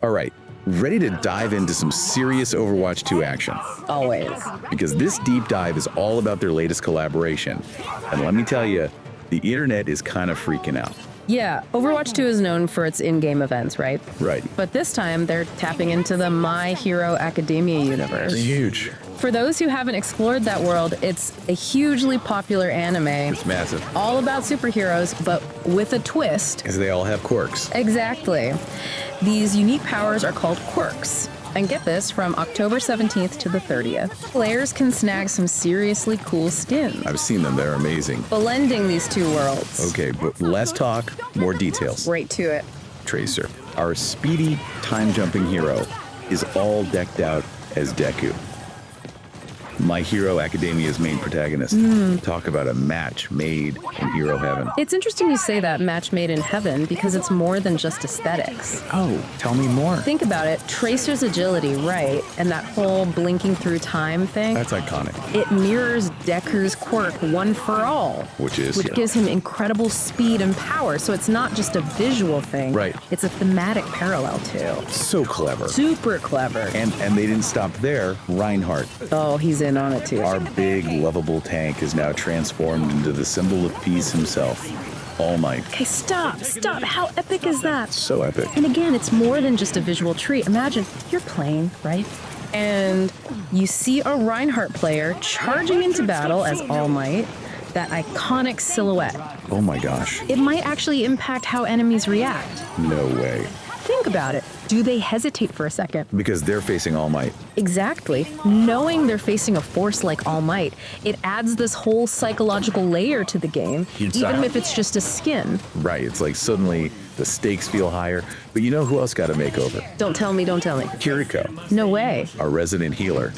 All right, ready to dive into some serious Overwatch 2 action. Always. Because this deep dive is all about their latest collaboration. And let me tell you, the internet is kind of freaking out. Yeah, Overwatch 2 is known for its in-game events, right? Right. But this time, they're tapping into the My Hero Academia universe. They're huge. For those who haven't explored that world, it's a hugely popular anime. It's massive. All about superheroes, but with a twist. Because they all have quirks. Exactly. These unique powers are called quirks. And get this, from October 17th to the 30th, players can snag some seriously cool skins. I've seen them, they're amazing. Blending these two worlds. Okay, but less talk, more details. Right to it. Tracer, our speedy, time-jumping hero, is all decked out as Deku. My Hero Academia's main protagonist. Talk about a match made in hero heaven. It's interesting you say that, match made in heaven, because it's more than just aesthetics. Oh, tell me more. Think about it, Tracer's agility, right, and that whole blinking through time thing. That's iconic. It mirrors Deku's quirk, One for All. Which gives him incredible speed and power, so it's not just a visual thing. Right. It's a thematic parallel, too. So clever. Super clever. And they didn't stop there. Reinhardt, Oh, he's in on it, too. our big, lovable tank, is now transformed into the symbol of peace himself. All Might. Okay, stop. How epic is that? So epic. And again, it's more than just a visual treat. Imagine you're playing, right? And you see a Reinhardt player charging into battle as All Might, that iconic silhouette. Oh my gosh. It might actually impact how enemies react. No way. Think about it. Do they hesitate for a second? Because they're facing All Might. Exactly. Knowing they're facing a force like All Might, it adds this whole psychological layer to the game, even if it's just a skin. Right, it's like suddenly the stakes feel higher. But you know who else got a makeover? Don't tell me. Kiriko, No way. our resident healer.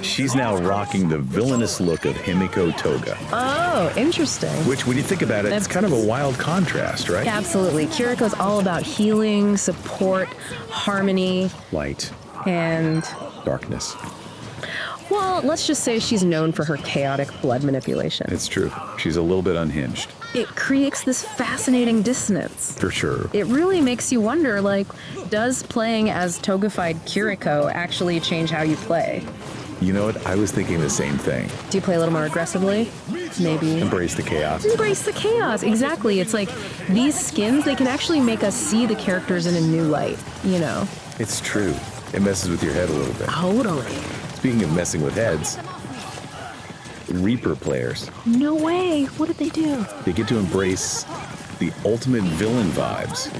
She's now rocking the villainous look of Himiko Toga. Oh, interesting. Which, when you think about it, it's kind of a wild contrast, right? Absolutely. Kiriko's all about healing, support, harmony, Light, and, darkness. well, let's just say she's known for her chaotic blood manipulation. It's true. She's a little bit unhinged. It creates this fascinating dissonance. For sure. It really makes you wonder, like, does playing as Togified Kiriko actually change how you play? You know what? I was thinking the same thing. Do you play a little more aggressively? Maybe. Embrace the chaos. Embrace the chaos, exactly. It's like these skins, they can actually make us see the characters in a new light, you know? It's true. It messes with your head a little bit. Totally. Speaking of messing with heads, Reaper players, No way. What did they do? they get to embrace the ultimate villain vibes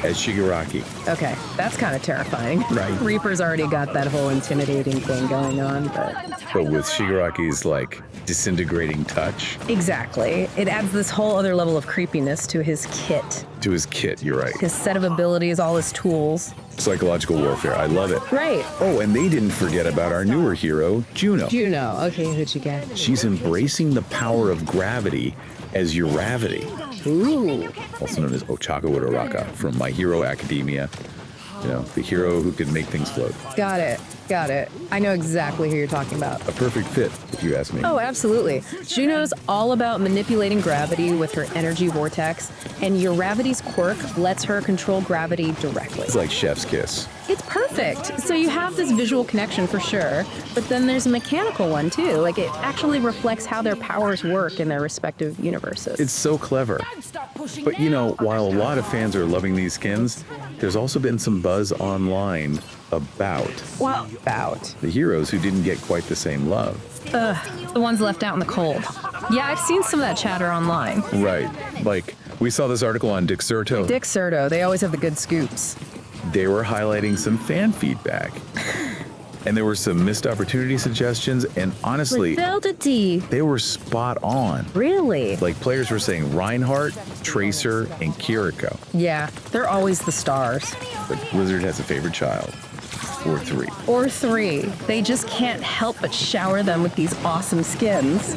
as Shigaraki. Okay, that's kind of terrifying. Right. Reaper's already got that whole intimidating thing going on, but... But with Shigaraki's, like, disintegrating touch Exactly. It adds this whole other level of creepiness to his kit. to his kit, you're right. His set of abilities, all his tools. Psychological warfare, I love it. Right. Oh, and they didn't forget about our newer hero, Juno. Juno. Okay, who'd you get? She's embracing the power of gravity as Uravity, Ooh. also known as Ochaka Uraraka from My Hero Academia. You know, the hero who can make things float. Got it. I know exactly who you're talking about. A perfect fit, if you ask me. Oh, absolutely. Juno's all about manipulating gravity with her energy vortex, and Uravity's quirk lets her control gravity directly. It's like chef's kiss. It's perfect. So you have this visual connection for sure, but then there's a mechanical one too. Like it actually reflects how their powers work in their respective universes. It's so clever. But you know, while a lot of fans are loving these skins, there's also been some buzz online about the the heroes who didn't get quite the same love. the ones left out in the cold. Yeah, I've seen some of that chatter online. Right. Like, we saw this article on Dick Serto. Dick Serto, they always have the good scoops. They were highlighting some fan feedback. And there were some missed opportunity suggestions, and honestly, they were spot on. Really? Like, players were saying Reinhardt, Tracer, and Kiriko. Yeah, they're always the stars. But Blizzard has a favorite child. Or three. Or three. They just can't help but shower them with these awesome skins.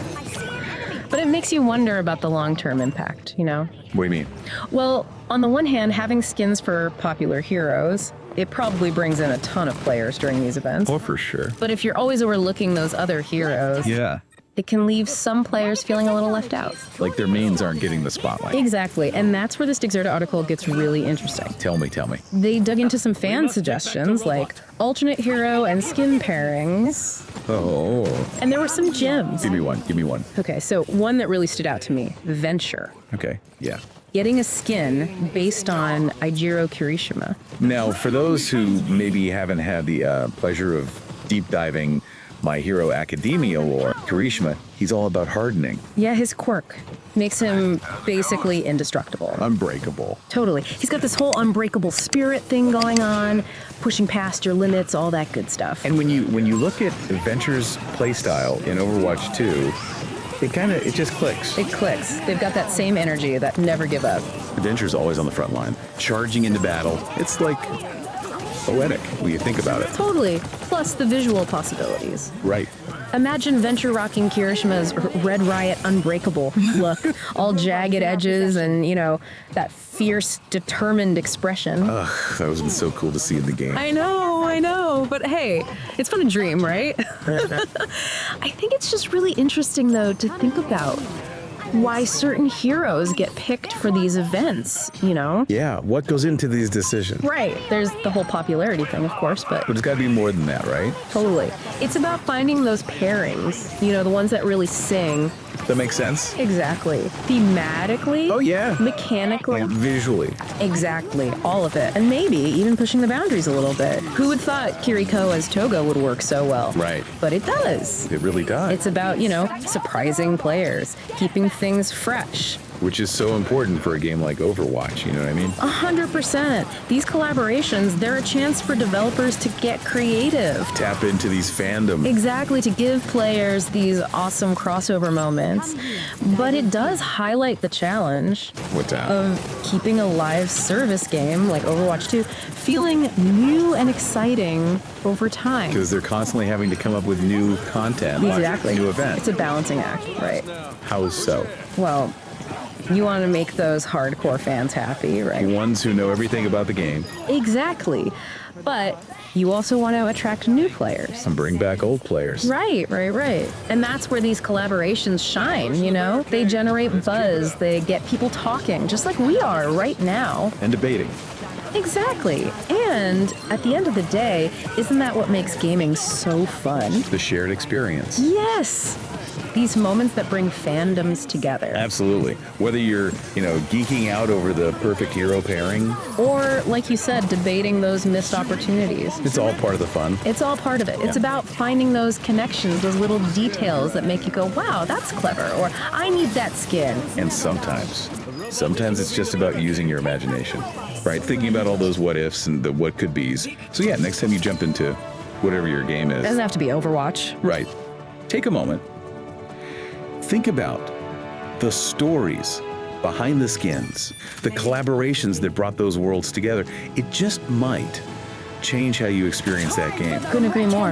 But it makes you wonder about the long-term impact, you know? What do you mean? Well, on the one hand, having skins for popular heroes, it probably brings in a ton of players during these events. Oh, for sure. But if you're always overlooking those other heroes, Yeah. it can leave some players feeling a little left out. Like their mains aren't getting the spotlight. Exactly, and that's where this Dexerta article gets really interesting. Tell me. They dug into some fan suggestions like alternate hero and skin pairings, Oh. and there were some gems. Give me one. Okay, so one that really stood out to me, Venture. Okay, yeah. Getting a skin based on Eijiro Kirishima. Now, for those who maybe haven't had the pleasure of deep diving My Hero Academia lore, Kirishima, he's all about hardening. Yeah, his quirk makes him basically indestructible. Unbreakable. Totally. He's got this whole unbreakable spirit thing going on, pushing past your limits, all that good stuff. And when you look at Venture's playstyle in Overwatch 2, it just clicks. It clicks. They've got that same energy, that never give up. Venture's always on the front line, charging into battle. It's like poetic when you think about it. Totally. Plus the visual possibilities. Right. Imagine Venture rocking Kirishima's Red Riot Unbreakable look, all jagged edges and, that fierce, determined expression. Ugh, that would have been so cool to see in the game. I know, but hey, it's fun to dream, right? I think it's just really interesting, though, to think about why certain heroes get picked for these events, Yeah, what goes into these decisions? Right. There's the whole popularity thing, of course, but it's got to be more than that, right? Totally. It's about finding those pairings, the ones that really sing. That makes sense? Exactly. Thematically. Oh, yeah. Mechanically. And visually. Exactly. All of it. And maybe even pushing the boundaries a little bit. Who would thought Kiriko as Toga would work so well? Right. But it does. It really does. It's about, surprising players, keeping things fresh. Which is so important for a game like Overwatch, you know what I mean? 100%. These collaborations, they're a chance for developers to get creative. Tap into these fandoms. Exactly, to give players these awesome crossover moments. But it does highlight the challenge What's that? of keeping a live service game like Overwatch 2 feeling new and exciting over time. Because they're constantly having to come up with new content, Exactly. new events. It's a balancing act, right? How so? Well, you want to make those hardcore fans happy, right? The ones who know everything about the game. Exactly. But you also want to attract new players. And bring back old players. Right. And that's where these collaborations shine, They generate buzz, they get people talking, just like we are right now. And debating. Exactly. And at the end of the day, isn't that what makes gaming so fun? The shared experience. Yes. These moments that bring fandoms together. Absolutely. Whether you're, geeking out over the perfect hero pairing. Or, like you said, debating those missed opportunities. It's all part of the fun. It's all part of it. It's about finding those connections, those little details that make you go, wow, that's clever, or I need that skin. And sometimes it's just about using your imagination, right? Thinking about all those what ifs and the what could be's. So yeah, next time you jump into whatever your game is. It doesn't have to be Overwatch. Right. Take a moment. Think about the stories behind the skins, the collaborations that brought those worlds together. It just might change how you experience that game. Couldn't agree more.